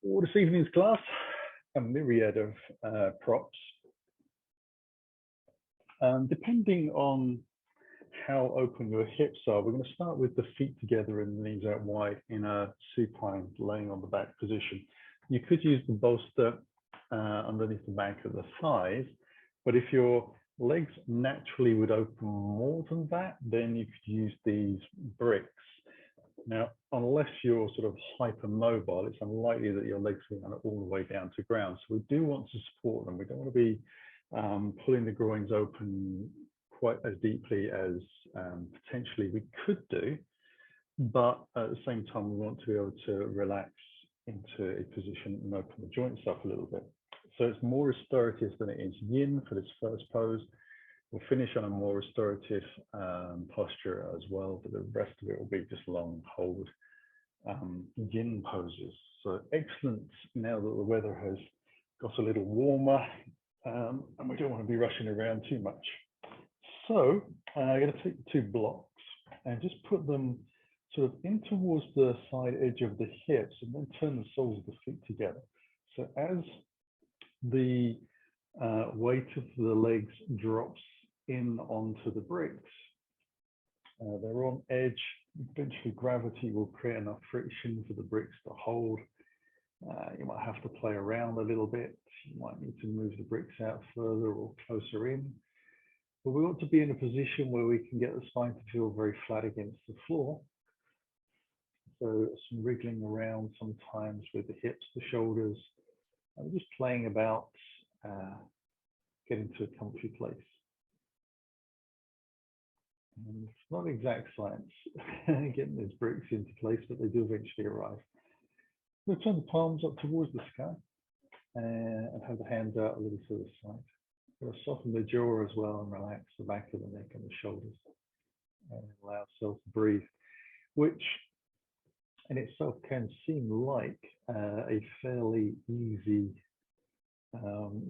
For this evening's class, a myriad of props. Depending on how open your hips are, we're going to start with the feet together and the knees out wide in a supine, laying on the back position. You could use the bolster underneath the back of the thighs, but if your legs naturally would open more than that, then you could use these bricks. Now, unless you're sort of hypermobile, it's unlikely that your legs will go all the way down to ground. So we do want to support them. We don't want to be pulling the groins open quite as deeply as potentially we could do. But at the same time, we want to be able to relax into a position and open the joints up a little bit. So it's more restorative than it is yin for this first pose. We'll finish on a more restorative posture as well, but the rest of it will be just long hold yin poses. So excellent now that the weather has got a little warmer and we don't want to be rushing around too much. So I'm going to take the two blocks and just put them sort of in towards the side edge of the hips and then turn the soles of the feet together. So as the weight of the legs drops in onto the bricks, they're on edge. Eventually gravity will create enough friction for the bricks to hold. You might have to play around a little bit. You might need to move the bricks out further or closer in. But we want to be in a position where we can get the spine to feel very flat against the floor. So some wriggling around sometimes with the hips, the shoulders, and just playing about getting to a comfy place. And it's not exact science getting those bricks into place, but they do eventually arrive. We'll turn the palms up towards the sky and have the hands out a little to the side. We'll soften the jaw as well and relax the back of the neck and the shoulders and allow ourselves to breathe, which in itself can seem like a fairly easy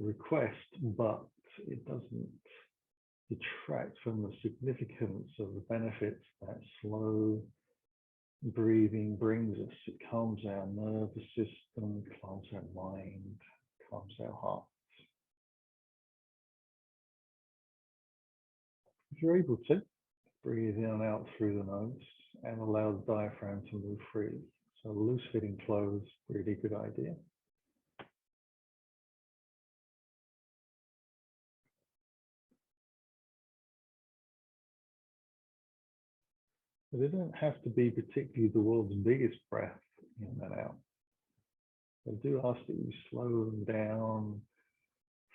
request, but it doesn't detract from the significance of the benefits that slow breathing brings us. It calms our nervous system, calms our mind, calms our heart. If you're able to, breathe in and out through the nose and allow the diaphragm to move freely. So loose fitting clothes, really good idea. But they don't have to be particularly the world's biggest breath in and out. They do ask that you slow them down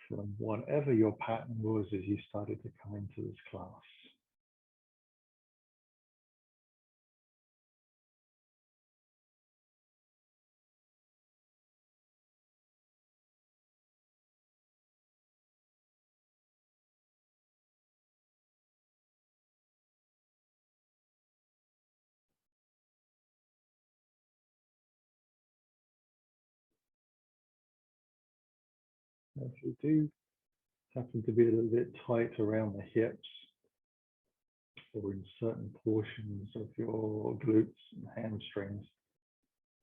from whatever your pattern was as you started to come into this class. If you do happen to be a little bit tight around the hips or in certain portions of your glutes and hamstrings,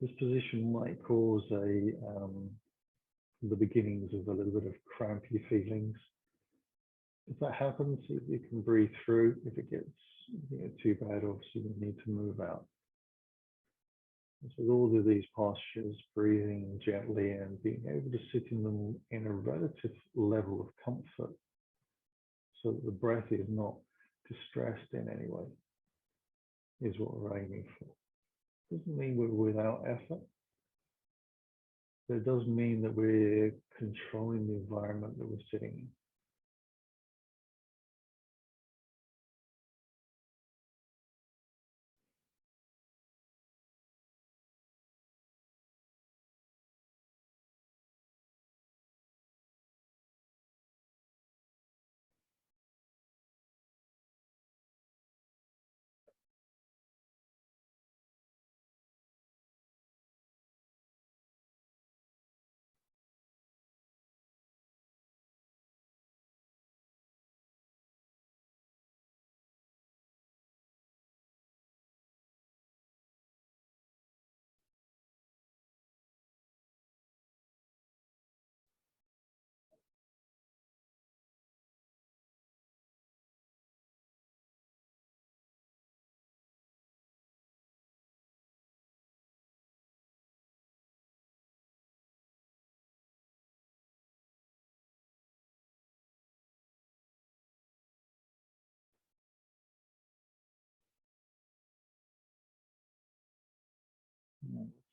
this position might cause the beginnings of a little bit of crampy feelings. If that happens, you can breathe through. If it gets too bad, obviously you need to move out. So with all of these postures, breathing gently and being able to sit in them in a relative level of comfort so that the breath is not distressed in any way is what we're aiming for. Doesn't mean we're without effort, but it does mean that we're controlling the environment that we're sitting in.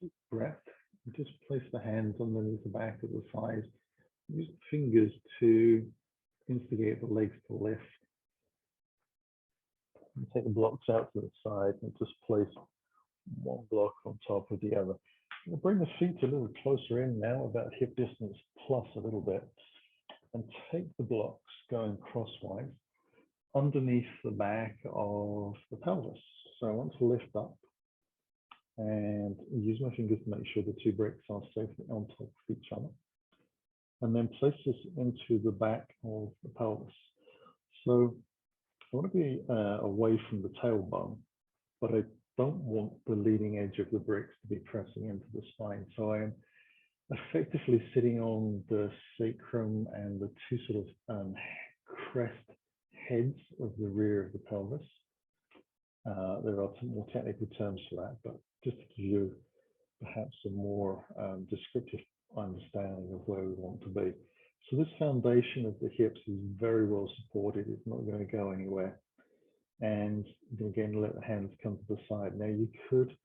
deep breath. Just place the hands underneath the back of the thighs. Use the fingers to instigate the legs to lift. And take the blocks out to the side and just place one block on top of the other. We'll bring the feet a little closer in now, about hip distance plus a little bit, and take the blocks going crosswise underneath the back of the pelvis. So I want to lift up and use my fingers to make sure the two bricks are safely on top of each other. And then place this into the back of the pelvis. So I want to be away from the tailbone, but I don't want the leading edge of the bricks to be pressing into the spine. So I am effectively sitting on the sacrum and the two sort of crest heads of the rear of the pelvis. There are some more technical terms for that, but just to give you perhaps a more descriptive understanding of where we want to be. So this foundation of the hips is very well supported. It's not going to go anywhere. And again, let the hands come to the side. Now you could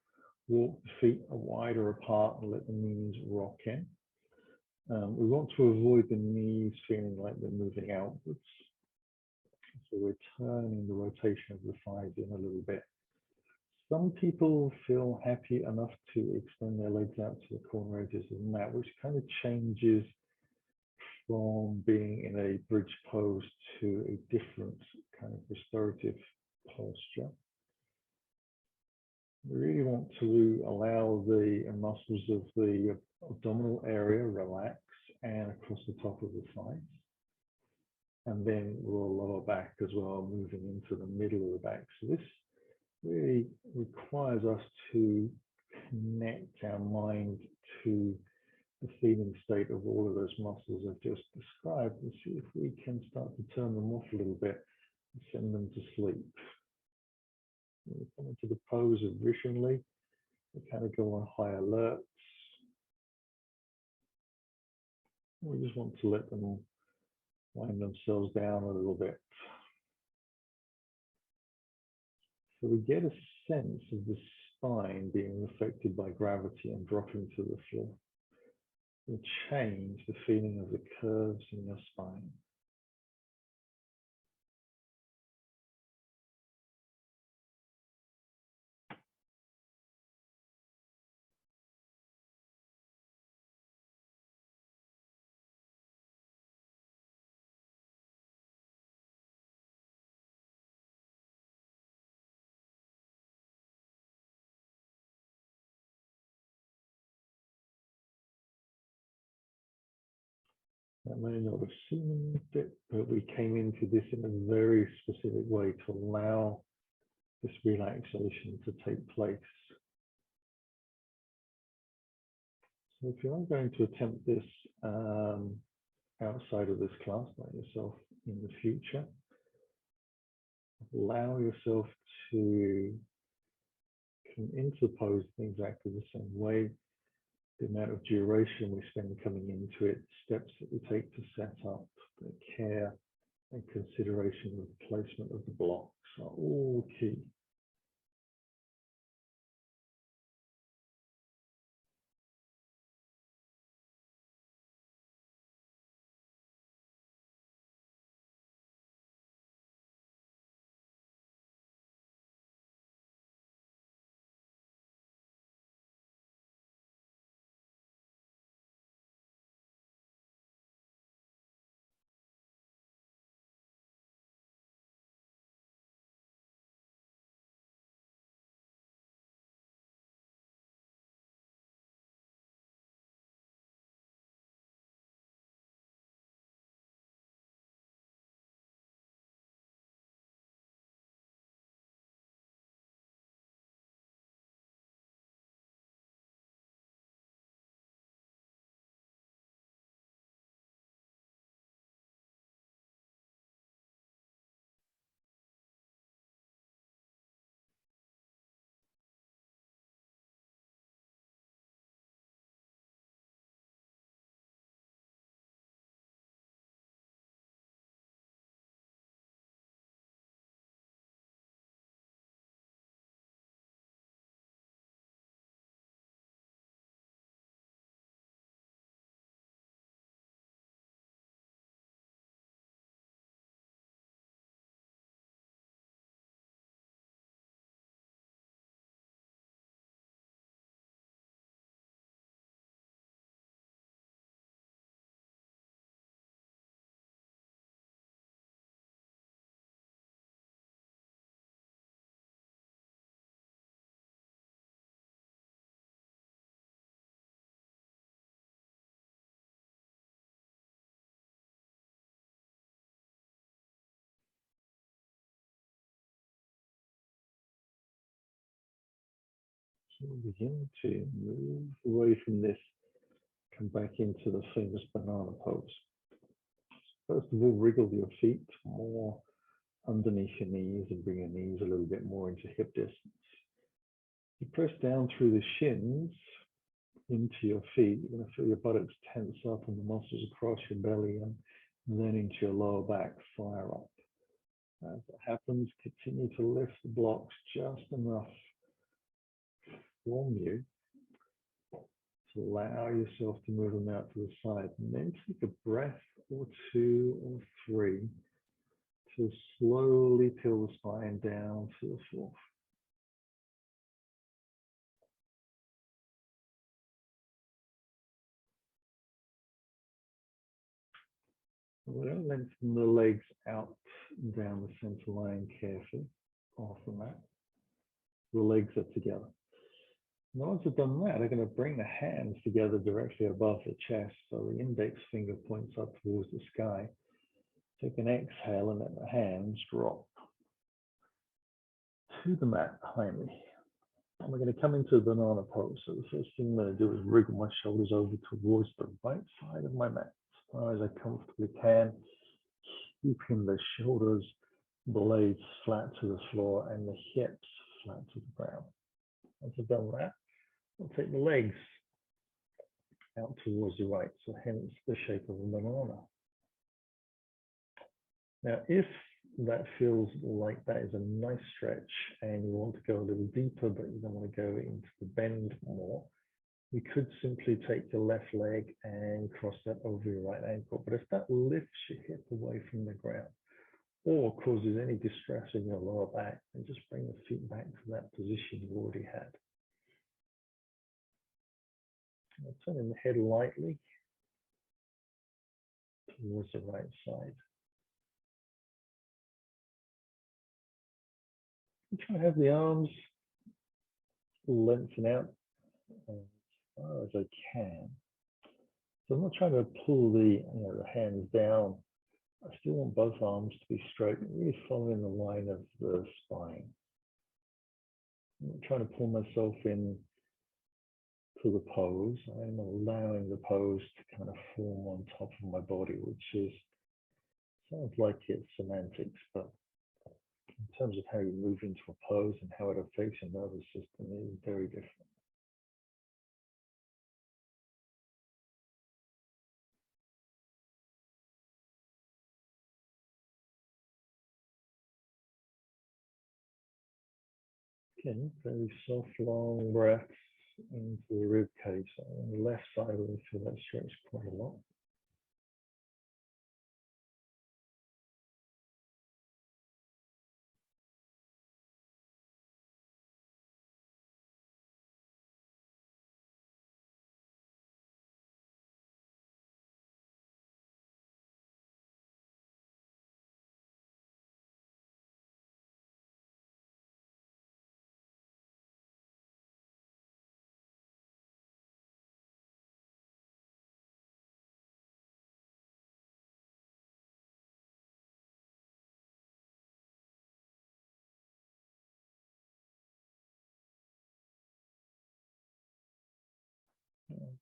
walk the feet wider apart and let the knees rock in. We want to avoid the knees feeling like they're moving outwards. So we're turning the rotation of the thighs in a little bit. Some people feel happy enough to extend their legs out to the corner edges of the mat, which kind of changes from being in a bridge pose to a different kind of restorative posture. We really want to allow the muscles of the abdominal area relax and across the top of the thighs. And then we'll lower back as well, moving into the middle of the back. So this really requires us to connect our mind to the feeling state of all of those muscles I've just described and see if we can start to turn them off a little bit and send them to sleep. When we come into the pose originally, we kind of go on high alert. We just want to let them wind themselves down a little bit. So we get a sense of the spine being affected by gravity and dropping to the floor. Will change the feeling of the curves in your spine. That may not have seemed it, but we came into this in a very specific way to allow this relaxation to take place. So if you are going to attempt this outside of this class by yourself in the future, allow yourself to come into the pose in exactly the same way. The amount of duration we spend coming into it, steps that we take to set up, the care and consideration of the placement of the blocks are all key. So we'll begin to move away from this, come back into the famous banana pose. First of all, wriggle your feet more underneath your knees and bring your knees a little bit more into hip distance. You press down through the shins into your feet. You're going to feel your buttocks tense up and the muscles across your belly and then into your lower back fire up. As it happens, continue to lift the blocks just enough from you to allow yourself to move them out to the side. And then take a breath or two or three to slowly peel the spine down to the floor. We're going to lengthen the legs out and down the center line carefully off the mat. The legs are together. Now, once I've done that, I'm going to bring the hands together directly above the chest. So the index finger points up towards the sky. Take an exhale and let the hands drop to the mat behind me. And we're going to come into a banana pose. So the first thing I'm going to do is wriggle my shoulders over towards the right side of my mat as far as I comfortably can, keeping the shoulders blades flat to the floor and the hips flat to the ground. Once I've done that, I'll take the legs out towards the right, so hence the shape of a banana. Now, if that feels like that is a nice stretch and you want to go a little deeper, but you don't want to go into the bend more, you could simply take your left leg and cross that over your right ankle. But if that lifts your hip away from the ground or causes any distress in your lower back, then just bring the feet back to that position you already had. Now, turning the head lightly towards the right side. I'm trying to have the arms lengthen out as far as I can. So I'm not trying to pull the hands down. I still want both arms to be straight, really following the line of the spine. I'm not trying to pull myself in to the pose. I'm allowing the pose to kind of form on top of my body, which is, sounds like it's semantics, but in terms of how you move into a pose and how it affects your nervous system is very different. Again, very soft, long breaths into the rib cage. So on the left side, we feel that stretch quite a lot.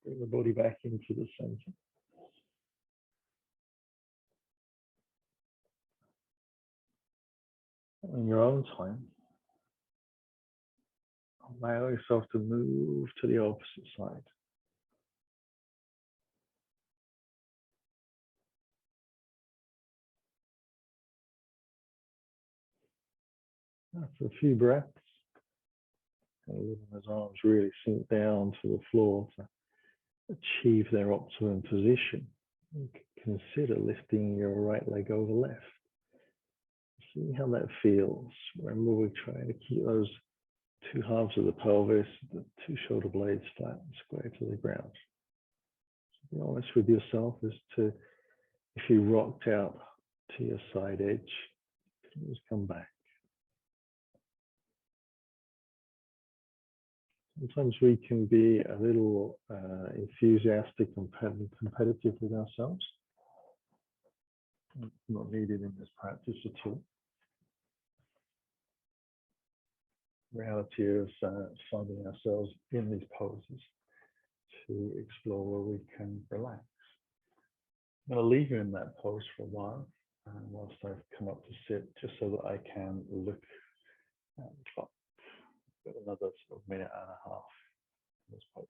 Bring the body back into the center. In your own time, allow yourself to move to the opposite side. After a few breaths, letting those arms really sink down to the floor to achieve their optimum position. You can consider lifting your right leg over left. See how that feels. Remember, we're trying to keep those two halves of the pelvis, the two shoulder blades flat and square to the ground. So be honest with yourself as to if you rocked out to your side edge, just come back. Sometimes we can be a little enthusiastic and competitive with ourselves. It's not needed in this practice at all. reality of finding ourselves in these poses to explore where we can relax. I'm going to leave you in that pose for a while whilst I come up to sit, just so that I can look at the clock. Got another sort of minute and a half in this pose.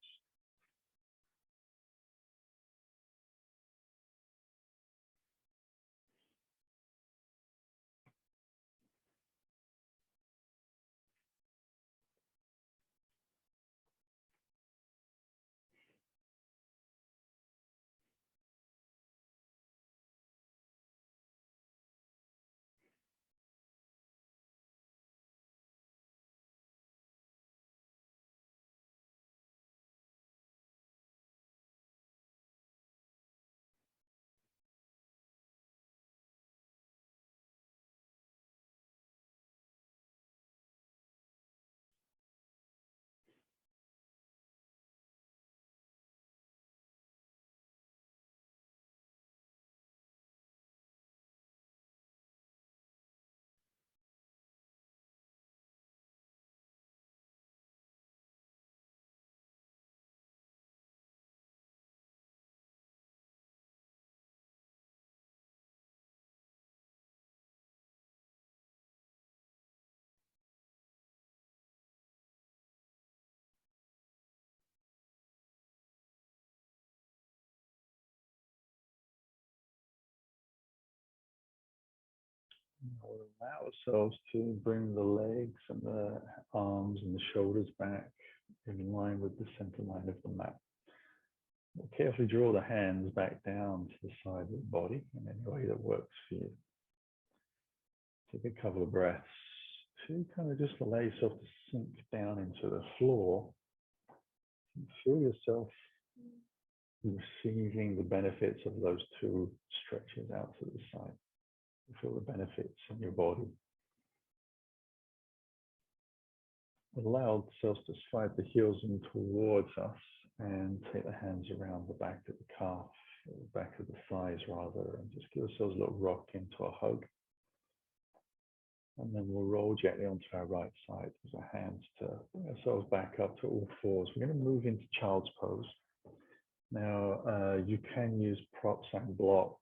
We'll allow ourselves to bring the legs and the arms and the shoulders back in line with the center line of the mat. We'll carefully draw the hands back down to the side of the body in any way that works for you. Take a couple of breaths to kind of just allow yourself to sink down into the floor and feel yourself receiving the benefits of those two stretches out to the side. Feel the benefits in your body. Allow ourselves to slide the heels in towards us and take the hands around the back of the calf, or the back of the thighs rather, and just give ourselves a little rock into a hug. And then we'll roll gently onto our right side with our hands to bring ourselves back up to all fours. We're going to move into child's pose. Now, you can use props and blocks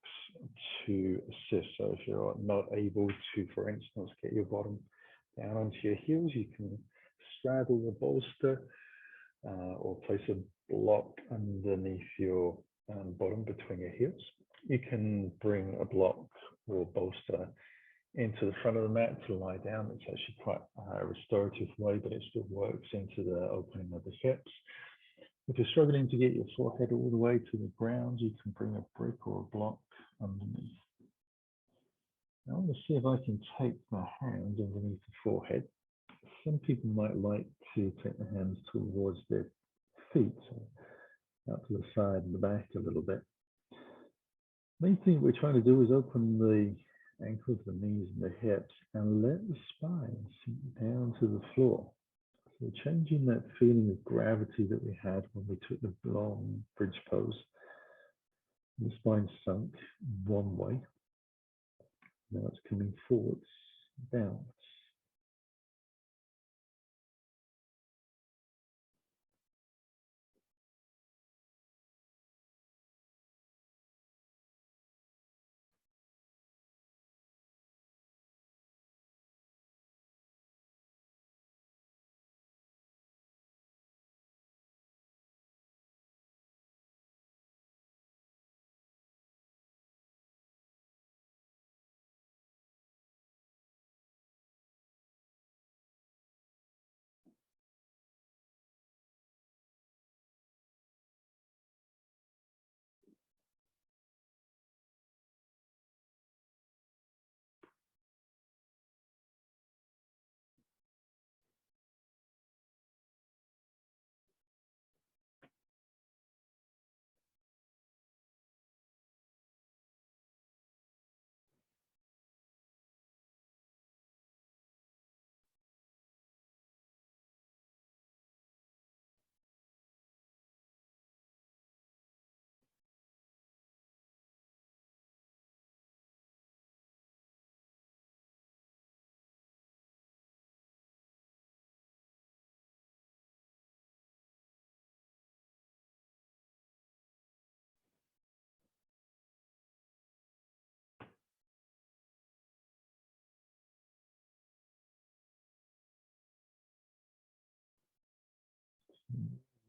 to assist. So if you're not able to, for instance, get your bottom down onto your heels, you can straddle the bolster or place a block underneath your bottom between your heels. You can bring a block or bolster into the front of the mat to lie down. It's actually quite a restorative way, but it still works into the opening of the hips. If you're struggling to get your forehead all the way to the ground, you can bring a brick or a block underneath. Now, I want to see if I can take my hands underneath the forehead. Some people might like to take the hands towards their feet, so out to the side and the back a little bit. Main thing we're trying to do is open the ankles, the knees, and the hips, and let the spine sink down to the floor. So changing that feeling of gravity that we had when we took the long bridge pose. The spine sunk one way. Now it's coming forwards, downwards.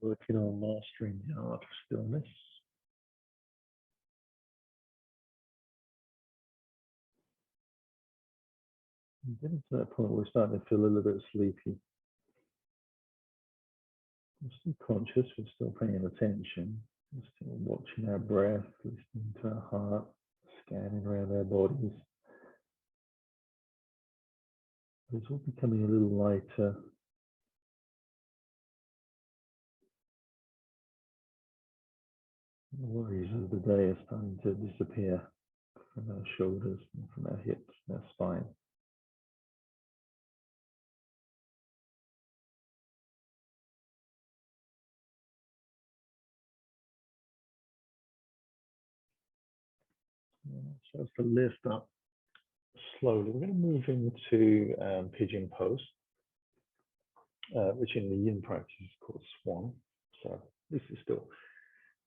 Working on mastering the art of stillness. And getting to that point, we're starting to feel a little bit sleepy. We're still conscious, we're still paying attention, we're still watching our breath, listening to our heart, scanning around our bodies. But it's all becoming a little lighter. The worries of the day are starting to disappear from our shoulders and from our hips and our spine. So as to lift up slowly, we're going to move into pigeon pose, which in the yin practice is called swan. So this is still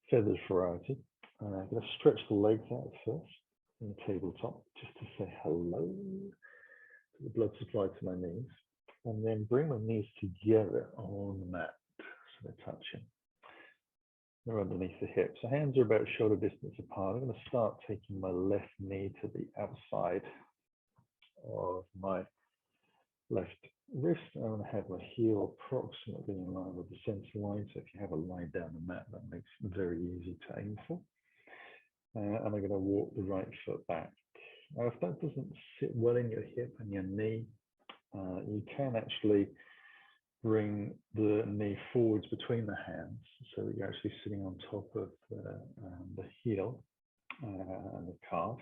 feathers variety. I'm going to stretch the legs out first in the tabletop just to say hello to the blood supply to my knees, and then bring my knees together on the mat so they're touching. They're underneath the hips. The hands are about shoulder distance apart. I'm going to start taking my left knee to the outside of my left wrist. I'm going to have my heel approximately in line with the center line. So if you have a line down the mat, that makes it very easy to aim for. And I'm going to walk the right foot back. Now, if that doesn't sit well in your hip and your knee, you can actually bring the knee forwards between the hands so that you're actually sitting on top of the heel and the calf.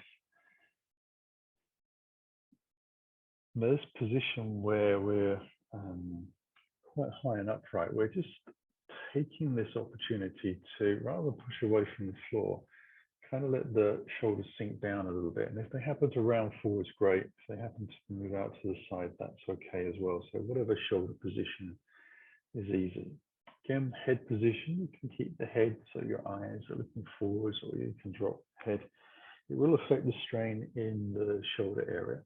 This position where we're quite high and upright, we're just taking this opportunity to, rather than push away from the floor, kind of let the shoulders sink down a little bit. And if they happen to round forwards, great. If they happen to move out to the side, that's okay as well. So whatever shoulder position is easy. Again, head position, you can keep the head so your eyes are looking forwards, or you can drop head. It will affect the strain in the shoulder area,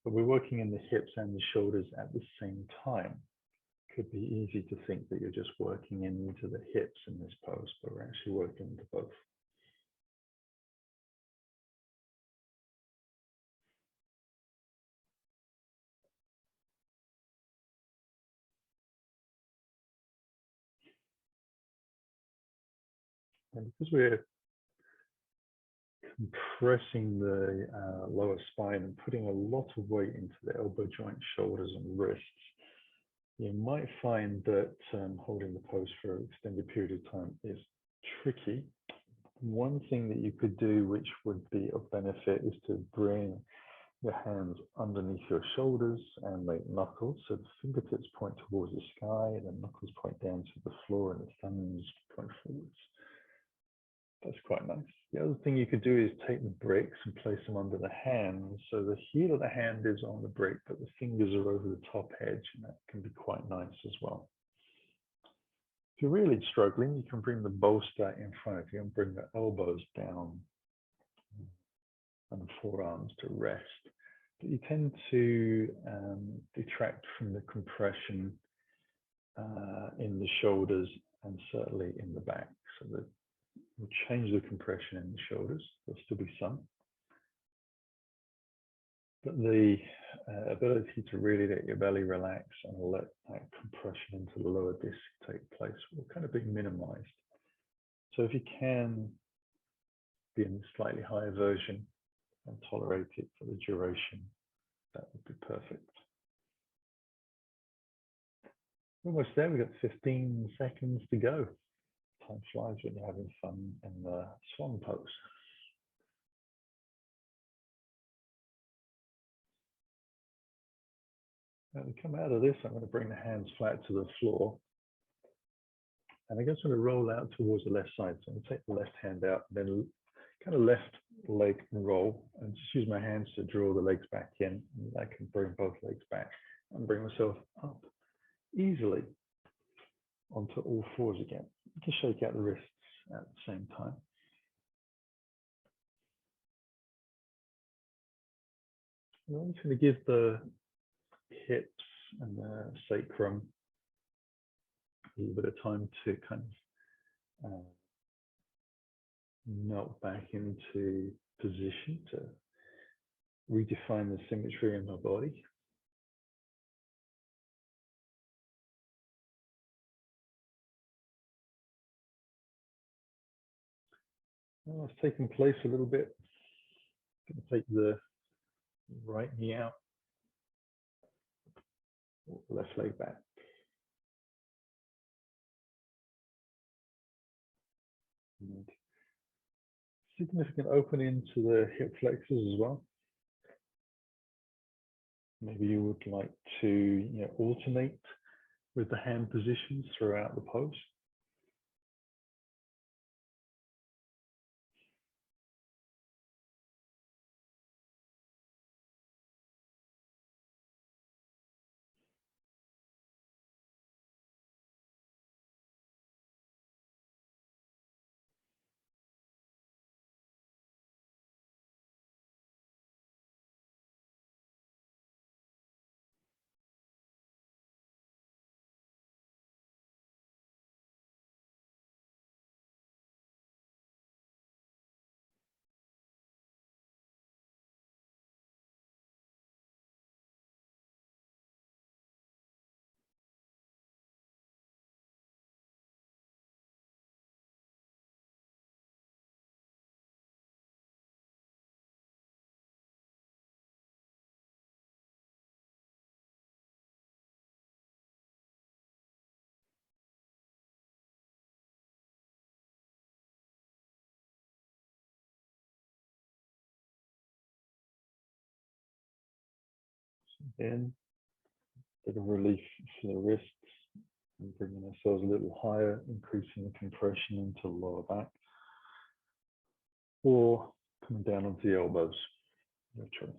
but we're working in the hips and the shoulders at the same time. It could be easy to think that you're just working into the hips in this pose, but we're actually working into both. And because we're compressing the lower spine and putting a lot of weight into the elbow joint, shoulders, and wrists, you might find that holding the pose for an extended period of time is tricky. One thing that you could do, which would be of benefit, is to bring your hands underneath your shoulders and make knuckles. So the fingertips point towards the sky, and the knuckles point down to the floor, and the thumbs point forwards. That's quite nice. The other thing you could do is take the bricks and place them under the hands. So the heel of the hand is on the brick, but the fingers are over the top edge, and that can be quite nice as well. If you're really struggling, you can bring the bolster in front of you and bring the elbows down and the forearms to rest. But you tend to detract from the compression in the shoulders and certainly in the back. So that we'll change the compression in the shoulders. There'll still be some. But the ability to really let your belly relax and let that compression into the lower disc take place will kind of be minimized. So if you can be in a slightly higher version and tolerate it for the duration, that would be perfect. Almost there, we've got 15 seconds to go. Time flies when you're having fun in the swan pose. When we come out of this, I'm going to bring the hands flat to the floor. And I'm just going to roll out towards the left side. So I'm going to take the left hand out, then kind of left leg and roll, and just use my hands to draw the legs back in. And I can bring both legs back and bring myself up easily onto all fours again. You can shake out the wrists at the same time. And I'm just going to give the hips and the sacrum a little bit of time to kind of melt back into position to redefine the symmetry in my body. Well, it's taking place a little bit. Going to take the right knee out, left leg back. And significant opening to the hip flexors as well. Maybe you would like to alternate with the hand positions throughout the pose. In, bit of relief for the wrists, and bringing ourselves a little higher, increasing the compression into the lower back, or coming down onto the elbows, your choice.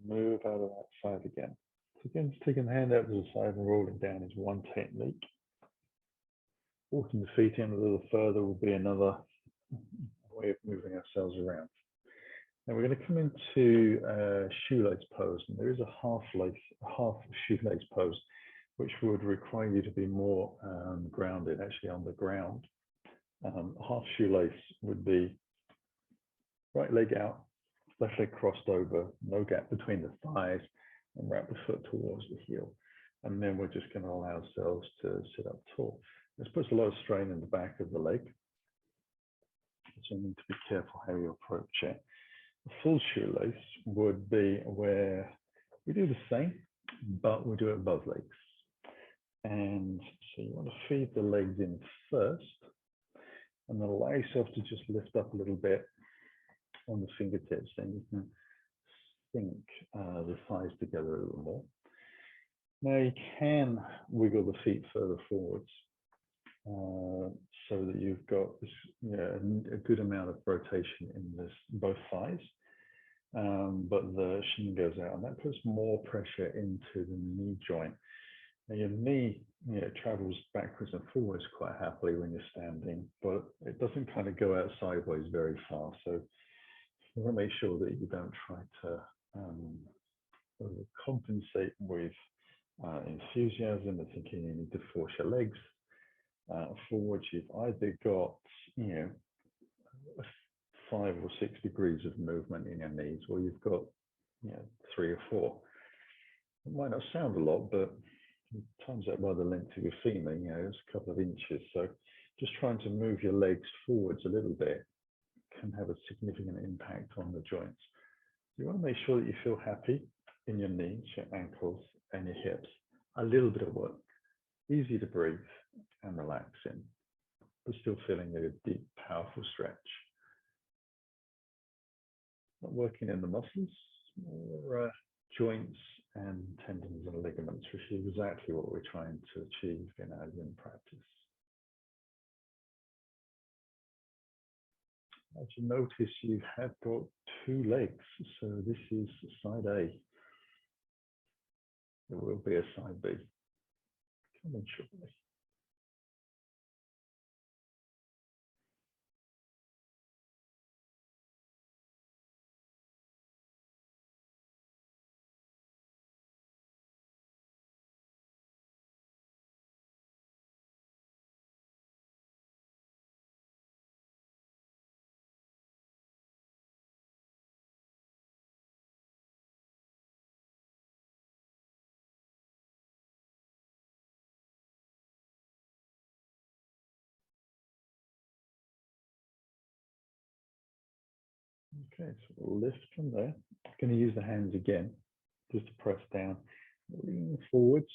Move out of that side again. So again, just taking the hand out to the side and rolling down is one technique. Walking the feet in a little further will be another way of moving ourselves around. Now we're going to come into shoelace pose, and there is a half shoelace pose, which would require you to be more grounded, actually on the ground. Half shoelace would be right leg out, left leg crossed over, no gap between the thighs, and wrap the foot towards the heel. And then we're just going to allow ourselves to sit up tall. This puts a lot of strain in the back of the leg, so you need to be careful how you approach it. A full shoelace would be where we do the same, but we do it both legs. And so you want to feed the legs in first, and then allow yourself to just lift up a little bit on the fingertips, and you can sink the thighs together a little more. Now you can wiggle the feet further forwards so that you've got this, a good amount of rotation in both thighs, but the shin goes out, and that puts more pressure into the knee joint. Now your knee travels backwards and forwards quite happily when you're standing, but it doesn't kind of go out sideways very far. So you want to make sure that you don't try to compensate with enthusiasm and thinking you need to force your legs forwards. You've either got 5 or 6 degrees of movement in your knees, or you've got 3 or 4. It might not sound a lot, but times that by the length of your femur, it's a couple of inches. So just trying to move your legs forwards a little bit can have a significant impact on the joints. You want to make sure that you feel happy in your knees, your ankles, and your hips. A little bit of work, easy to breathe and relax in, but still feeling a deep, powerful stretch. Not working in the muscles, more joints and tendons and ligaments, which is exactly what we're trying to achieve in our yin practice. As you notice, you have got 2 legs, so this is side A. There will be a side B. Coming shortly. Okay, so we'll lift from there. I'm going to use the hands again, just to press down, lean forwards.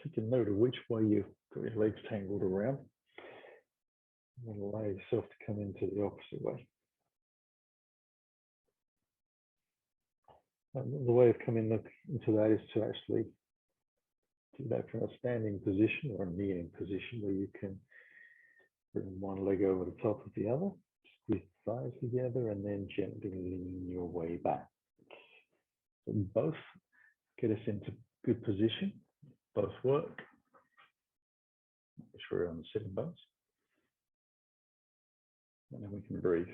Take a note of which way you've got your legs tangled around. And allow yourself to come into the opposite way. And the way of coming into that is to actually do that from a standing position or a kneeling position, where you can bring one leg over the top of the other, squeeze the thighs together, and then gently lean your way back. So both get us into good position, both work. Make sure we're on the sitting bones. And then we can breathe.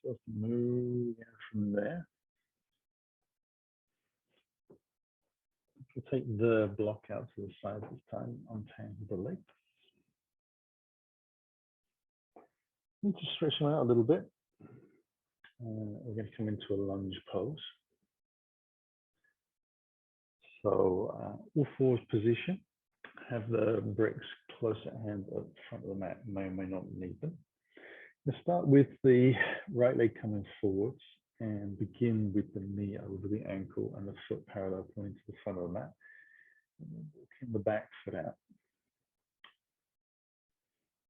So move from there. We'll take the block out to the side this time, untangle the legs. Need to stretch them out a little bit. We're going to come into a lunge pose. So all fours position. Have the bricks close at hand at the front of the mat. May or may not need them. Let's start with the right leg coming forwards and begin with the knee over the ankle and the foot parallel pointing to the front of the mat. And then walking the back foot out.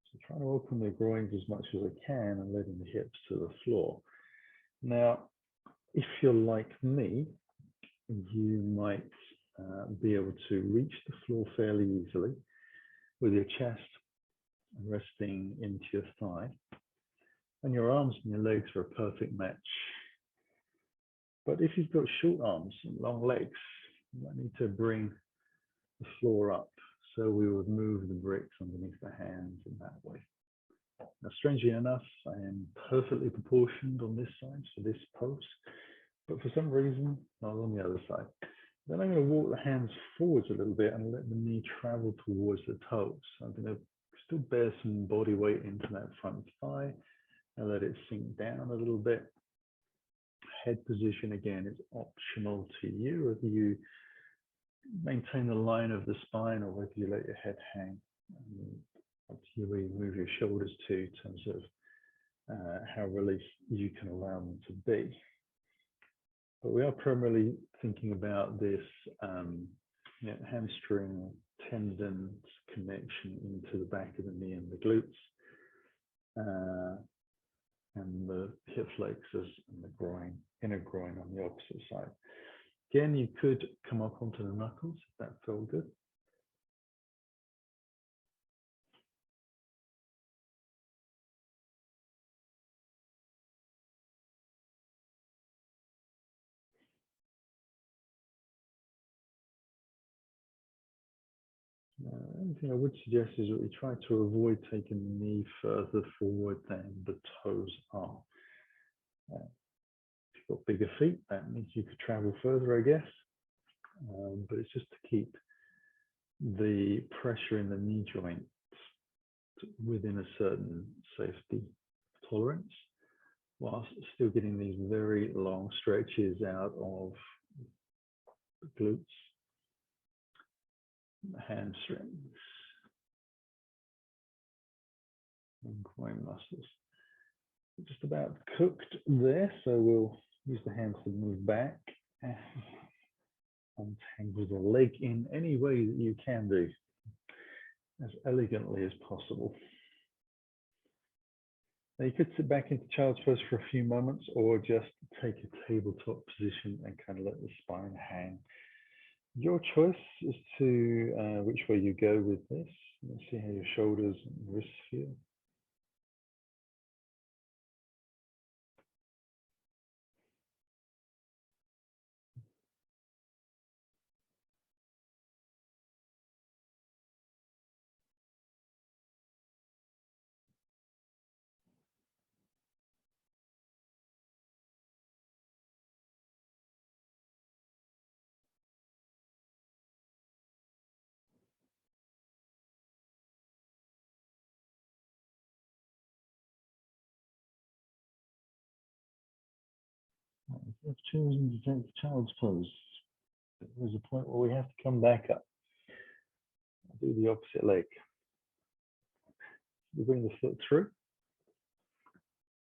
So trying to open the groins as much as I can and letting the hips to the floor. Now, if you're like me, you might be able to reach the floor fairly easily with your chest resting into your thigh. And your arms and your legs are a perfect match. But if you've got short arms and long legs, you might need to bring the floor up. So we would move the bricks underneath the hands in that way. Now, strangely enough, I am perfectly proportioned on this side for this pose, but for some reason, not on the other side. Then I'm going to walk the hands forwards a little bit and let the knee travel towards the toes. So I'm going to still bear some body weight into that front thigh and let it sink down a little bit. Head position, again, is optional to you, whether you maintain the line of the spine or whether you let your head hang. Up to you where you move your shoulders to in terms of how released you can allow them to be. But we are primarily thinking about this hamstring tendon connection into the back of the knee and the glutes, and the hip flexors and the groin, inner groin on the opposite side. Again, you could come up onto the knuckles if that felt good. Anything I would suggest is that we try to avoid taking the knee further forward than the toes are. If you've got bigger feet, that means you could travel further, I guess. But it's just to keep the pressure in the knee joint within a certain safety tolerance, whilst still getting these very long stretches out of the glutes, the hamstrings, and groin muscles. Just about cooked there, so we'll use the hands to move back and untangle the leg in any way that you can do, as elegantly as possible. Now you could sit back into child's pose for a few moments, or just take a tabletop position and kind of let the spine hang. Your choice as to which way you go with this. Let's see how your shoulders and wrists feel. I've chosen to take the child's pose. There's a point where we have to come back up. I'll do the opposite leg. We bring the foot through.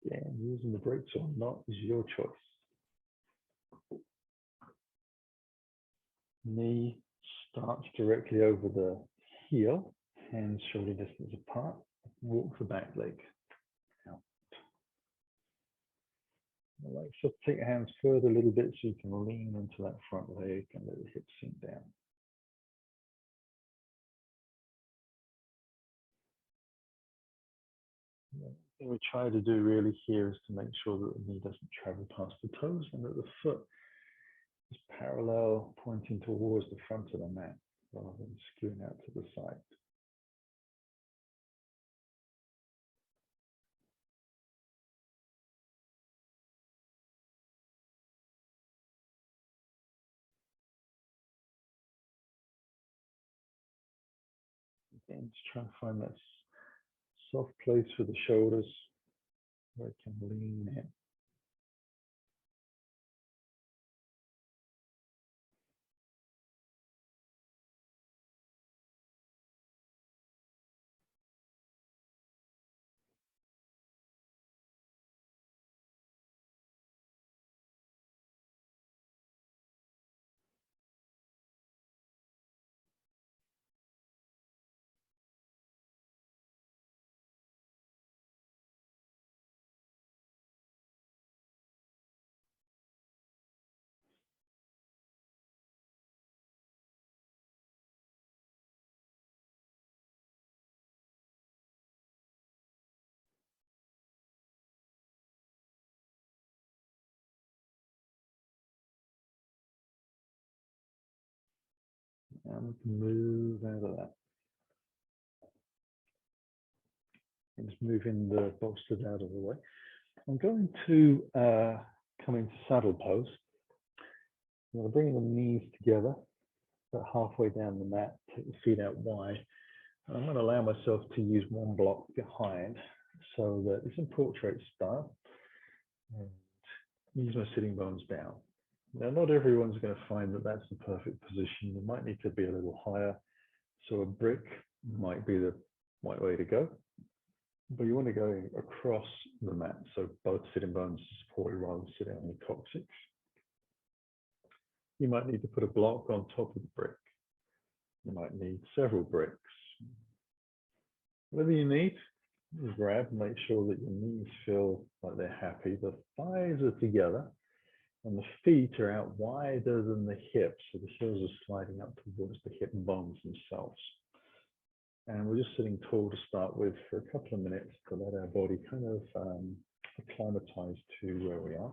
Again, using the brakes or not is your choice. Knee starts directly over the heel, hands shoulder distance apart. Walk the back leg out. Like, so take your hands further a little bit so you can lean into that front leg and let the hips sink down. The thing we try to do really here is to make sure that the knee doesn't travel past the toes and that the foot is parallel, pointing towards the front of the mat rather than skewing out to the side. Again, just try and find that soft place for the shoulders where it can lean in. And we can move out of that. And just moving the bolsters out of the way. I'm going to come into saddle pose. I'm going to bring the knees together, about halfway down the mat, take the feet out wide. I'm going to allow myself to use one block behind so that it's in portrait style. And use my sitting bones down. Now, not everyone's going to find that that's the perfect position. You might need to be a little higher. So a brick might be the right way to go. But you want to go across the mat, so both sitting bones support you rather than sitting on the coccyx. You might need to put a block on top of the brick. You might need several bricks. Whatever you need, you grab, make sure that your knees feel like they're happy. The thighs are together and the feet are out wider than the hips. So the heels are sliding up towards the hip bones themselves. And we're just sitting tall to start with for a couple of minutes to let our body kind of acclimatize to where we are.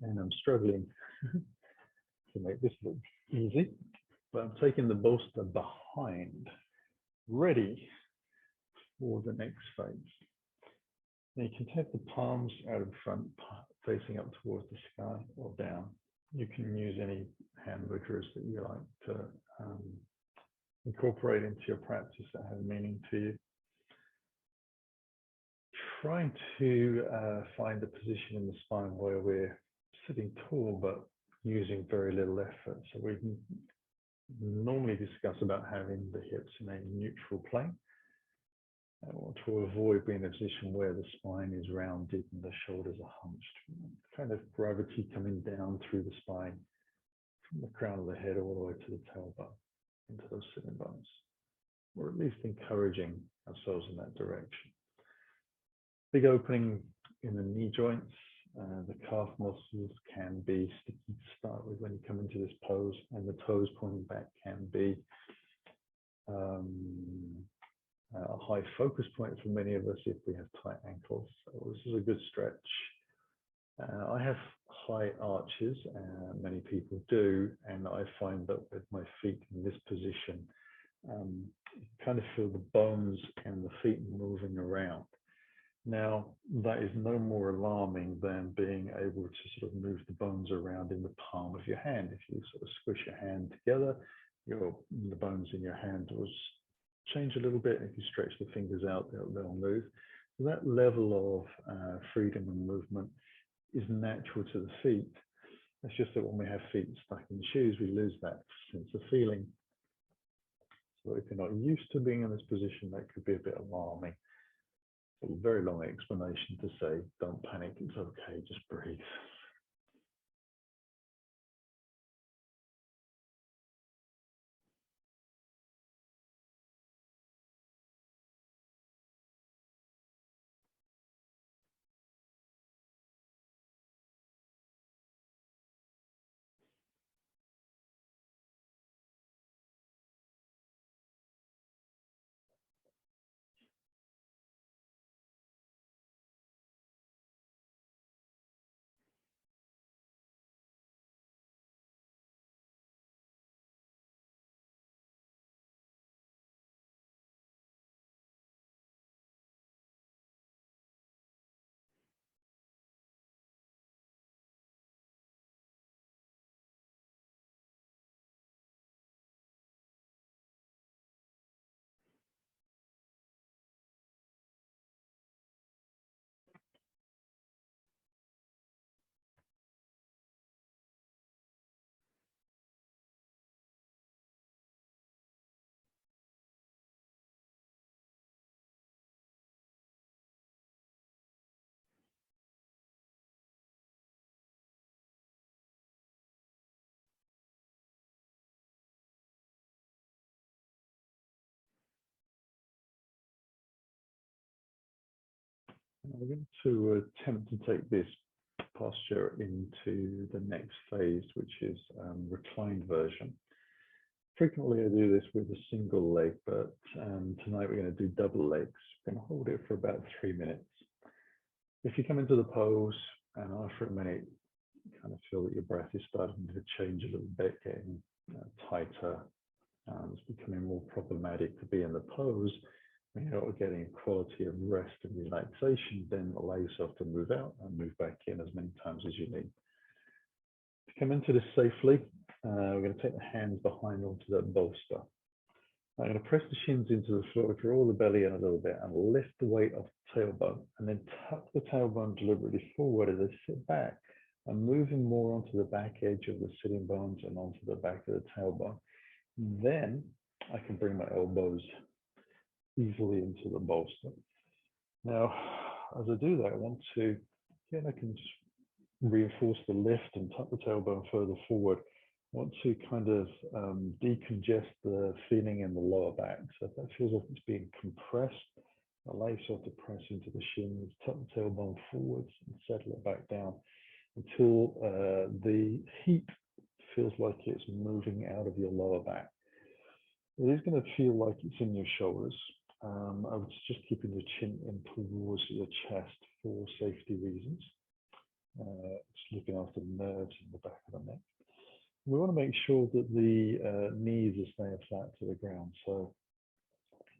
And I'm struggling to make this look easy, but I'm taking the bolster behind, ready for the next phase. Now you can take the palms out in front, facing up towards the sky or down. You can use any hand mudras that you like to incorporate into your practice that have meaning to you. Trying to find a position in the spine where we're sitting tall but using very little effort. So we can normally discuss about having the hips in a neutral plane. I want to avoid being in a position where the spine is rounded and the shoulders are hunched. Kind of gravity coming down through the spine from the crown of the head all the way to the tailbone into those sitting bones, or at least encouraging ourselves in that direction. Big opening in the knee joints. The calf muscles can be sticky to start with when you come into this pose, and the toes pointing back can be a high focus point for many of us if we have tight ankles. So this is a good stretch. I have high arches, many people do, and I find that with my feet in this position, you kind of feel the bones and the feet moving around. Now, that is no more alarming than being able to sort of move the bones around in the palm of your hand. If you sort of squish your hand together, the bones in your hand will change a little bit. If you stretch the fingers out, they'll move. So that level of freedom and movement is natural to the feet. It's just that when we have feet stuck in shoes, we lose that sense of feeling. So if you're not used to being in this position, that could be a bit alarming. So a very long explanation to say, don't panic, it's okay, just breathe. I'm going to attempt to take this posture into the next phase, which is reclined version. Frequently I do this with a single leg, but tonight we're going to do double legs. We're going to hold it for about 3 minutes. If you come into the pose and after a minute, you kind of feel that your breath is starting to change a little bit, getting tighter, It's becoming more problematic to be in the pose. When you're not getting quality of rest and relaxation, then allow yourself to move out and move back in as many times as you need. To come into this safely, we're going to take the hands behind onto that bolster. I'm going to press the shins into the floor, draw the belly in a little bit, and lift the weight off the tailbone, and then tuck the tailbone deliberately forward as I sit back. I'm moving more onto the back edge of the sitting bones and onto the back of the tailbone. Then I can bring my elbows easily into the bolster. Now, as I do that, I want to, again, I can just reinforce the lift and tuck the tailbone further forward. I want to kind of decongest the feeling in the lower back. So if that feels like it's being compressed, allow yourself to press into the shins, tuck the tailbone forwards and settle it back down until the heat feels like it's moving out of your lower back. It is going to feel like it's in your shoulders. I would suggest keeping your chin in towards your chest for safety reasons. Just looking after the nerves in the back of the neck. We want to make sure that the knees are staying flat to the ground. So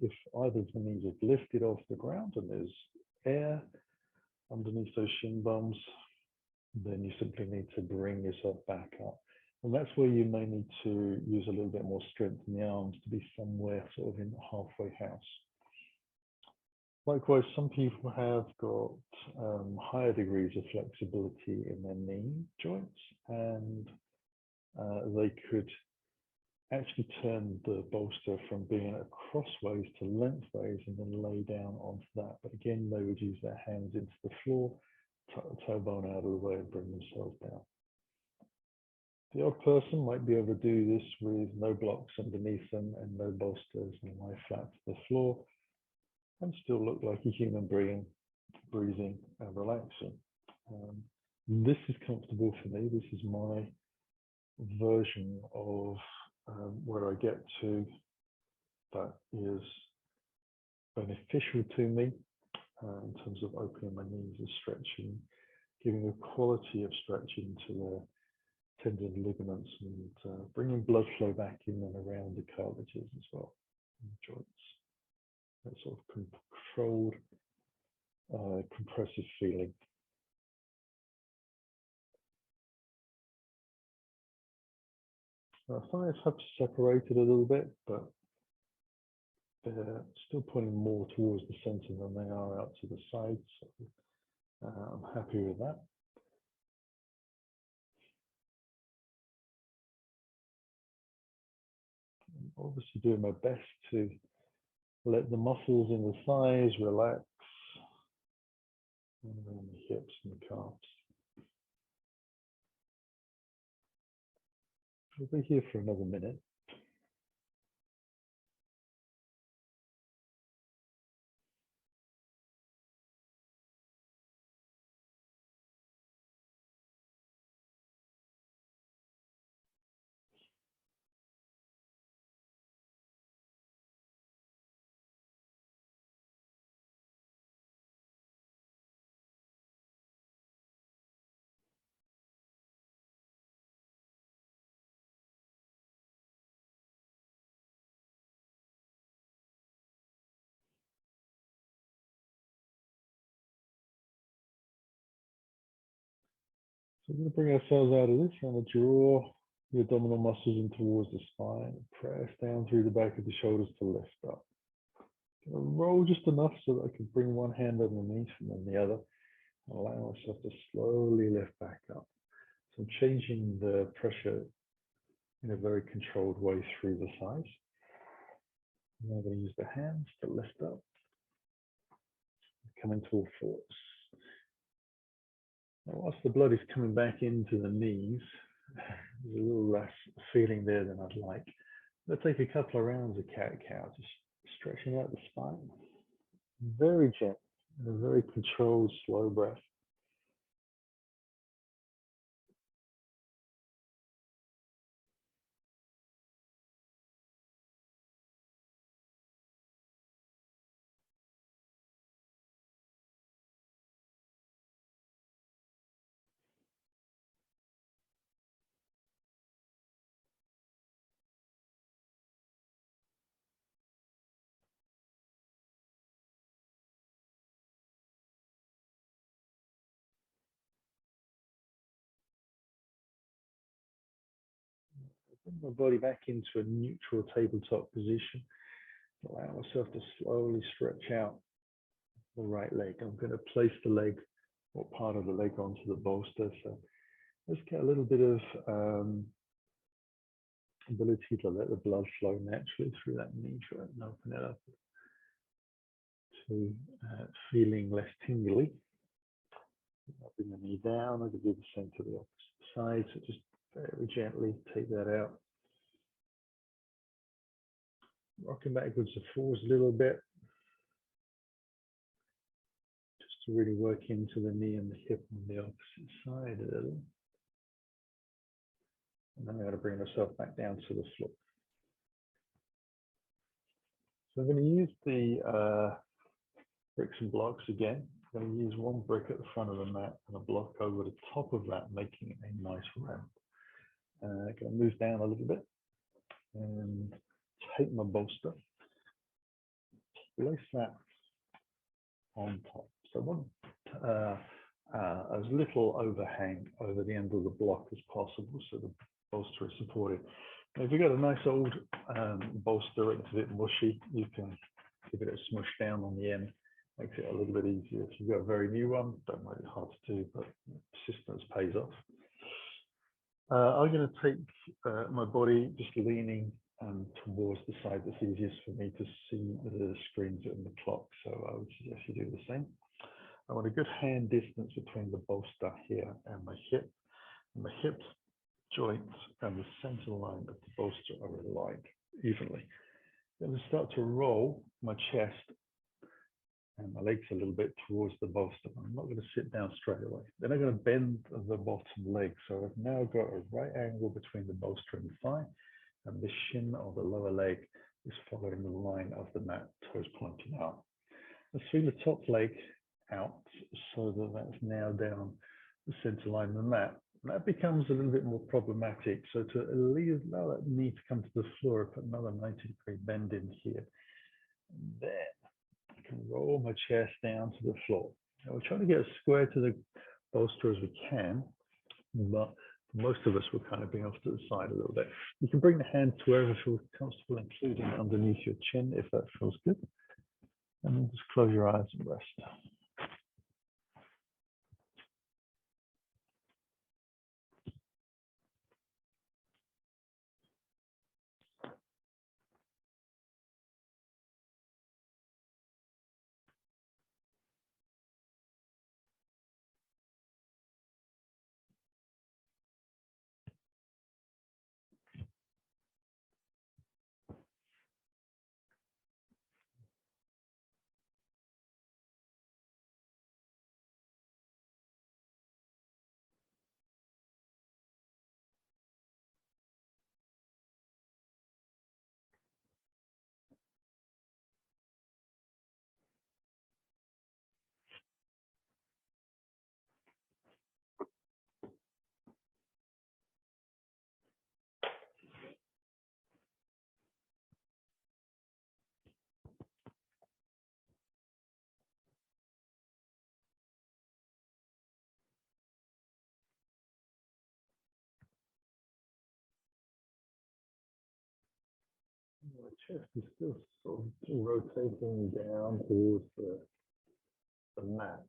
if either of the knees are lifted off the ground and there's air underneath those shin bones, then you simply need to bring yourself back up. And that's where you may need to use a little bit more strength in the arms to be somewhere sort of in the halfway house. Likewise, some people have got higher degrees of flexibility in their knee joints, and they could actually turn the bolster from being crossways to lengthways and then lay down onto that. But again, they would use their hands into the floor, tuck the tailbone out of the way and bring themselves down. The odd person might be able to do this with no blocks underneath them and no bolsters and lie flat to the floor and still look like a human being, breathing and relaxing. This is comfortable for me. This is my version of where I get to that is beneficial to me in terms of opening my knees and stretching, giving a quality of stretching to the tendon ligaments and bringing blood flow back in and around the cartilages as well, and the joints. That sort of controlled, compressive feeling. Thighs have separated a little bit, but they're still pointing more towards the center than they are out to the sides. So, I'm happy with that. I'm obviously doing my best to let the muscles in the thighs relax and around the hips and the calves. We'll be here for another minute. So we're going to bring ourselves out of this. I'm going to draw the abdominal muscles in towards the spine, press down through the back of the shoulders to lift up. Going to roll just enough so that I can bring one hand underneath and then the other, and allow myself to slowly lift back up. So I'm changing the pressure in a very controlled way through the thighs. I'm going to use the hands to lift up, come into all fours. Now, whilst the blood is coming back into the knees, there's a little less feeling there than I'd like. Let's take a couple of rounds of cat-cow, just stretching out the spine. Very gentle, a very controlled, slow breath. bring my body back into a neutral tabletop position. Allow myself to slowly stretch out the right leg. I'm going to place the leg, or part of the leg, onto the bolster. So let's get a little bit of ability to let the blood flow naturally through that knee joint and open it up to feeling less tingly. Bring the knee down. I'm going to do the same to the opposite side. So just very gently take that out. Rocking backwards and forwards a little bit. Just to really work into the knee and the hip on the opposite side a little. And then I'm going to bring myself back down to the floor. So I'm going to use the bricks and blocks again. I'm going to use one brick at the front of the mat and a block over the top of that, making it a nice ramp. I'm going to move down a little bit and take my bolster, place that on top. So I want as little overhang over the end of the block as possible so the bolster is supported. Now, if you've got a nice old bolster, it's a bit mushy, you can give it a smush down on the end. Makes it a little bit easier. If you've got a very new one, don't mind, it's hard to do, but persistence pays off. I'm going to take my body just leaning towards the side that's easiest for me to see the screens and the clock. So I would suggest you do the same. I want a good hand distance between the bolster here and my hip. And my hip joints and the center line of the bolster are aligned evenly. Then I start to roll my chest and my legs a little bit towards the bolster. I'm not going to sit down straight away. Then I'm going to bend the bottom leg. So I've now got a right angle between the bolster and the thigh, and the shin of the lower leg is following the line of the mat, toes pointing out. I swing the top leg out so that that's now down the center line of the mat. And that becomes a little bit more problematic. So to allow that knee to come to the floor, I put another 90-degree bend in here. And then I can roll my chest down to the floor. Now we're trying to get as square to the bolster as we can, but most of us will kind of bring off to the side a little bit. You can bring the hand to wherever feels comfortable, including underneath your chin if that feels good. And then just close your eyes and rest. My chest is still sort of rotating down towards the mat.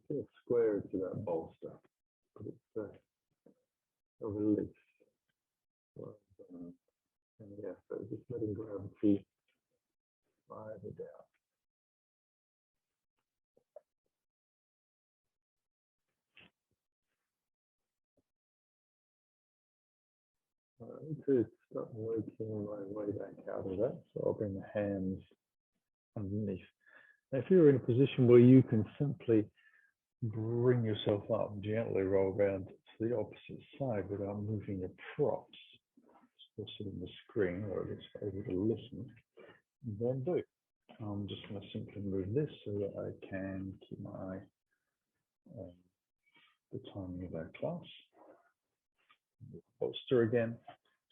Get a square to that bolster, but it's a release. And yeah, so just letting gravity slide it down. I need to start working my way back out of that. So I'll bring the hands underneath. Now, if you're in a position where you can simply bring yourself up and gently roll around to the opposite side without moving your props, still sitting the screen or at least able to listen, then do. I'm just going to simply move this so that I can keep my eye on the timing of our class. Bolster again.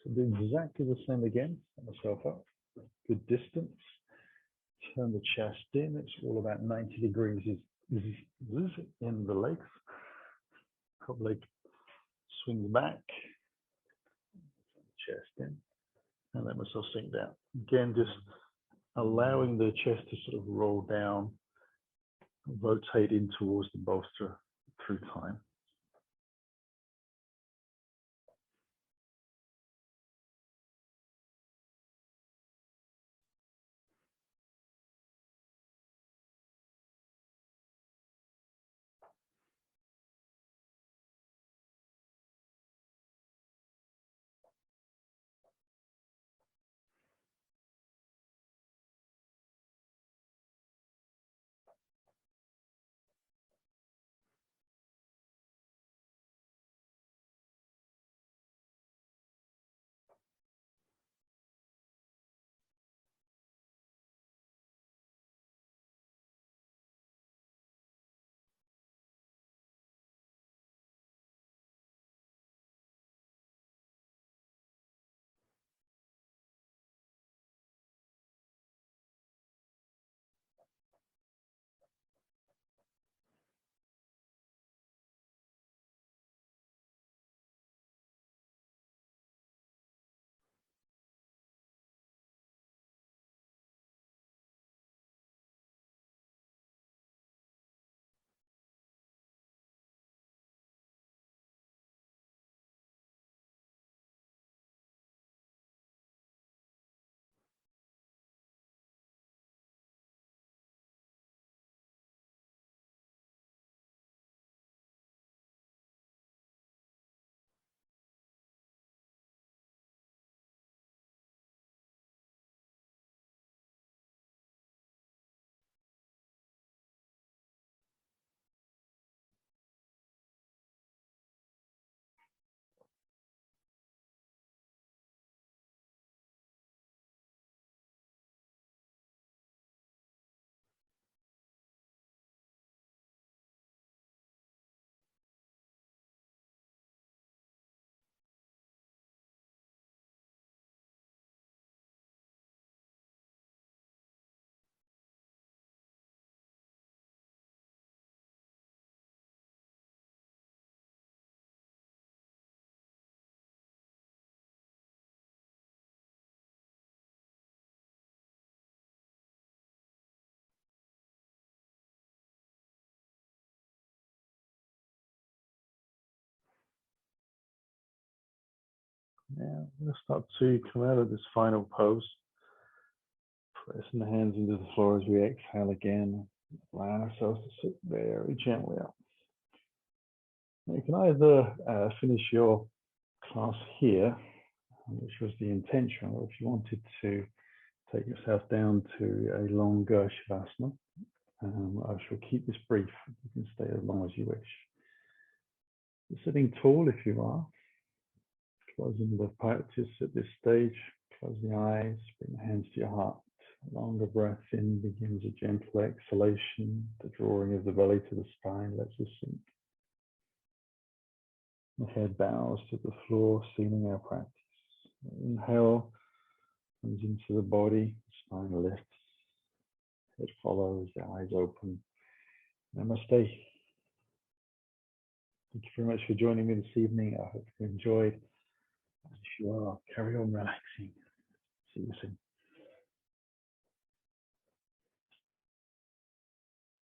So do exactly the same again. Set myself up. Good distance. Turn the chest in. It's all about 90 degrees is in the legs. Top leg swings back. chest in, and let myself sink down. Again, just allowing the chest to sort of roll down, rotate in towards the bolster through time. Now, I'm going to start to come out of this final pose, pressing the hands into the floor as we exhale again, allowing ourselves to sit very gently up. Now, you can either finish your class here, which was the intention, or if you wanted to take yourself down to a longer Shavasana, I shall keep this brief. You can stay as long as you wish. You're sitting tall if you are. Closing the practice at this stage, close the eyes, bring the hands to your heart. A longer breath in begins a gentle exhalation. The drawing of the belly to the spine lets us sink. The head bows to the floor, sealing our practice. Inhale comes into the body, spine lifts, head follows, the eyes open. Namaste. Thank you very much for joining me this evening. I hope you enjoyed. If you are, carry on relaxing. See you soon.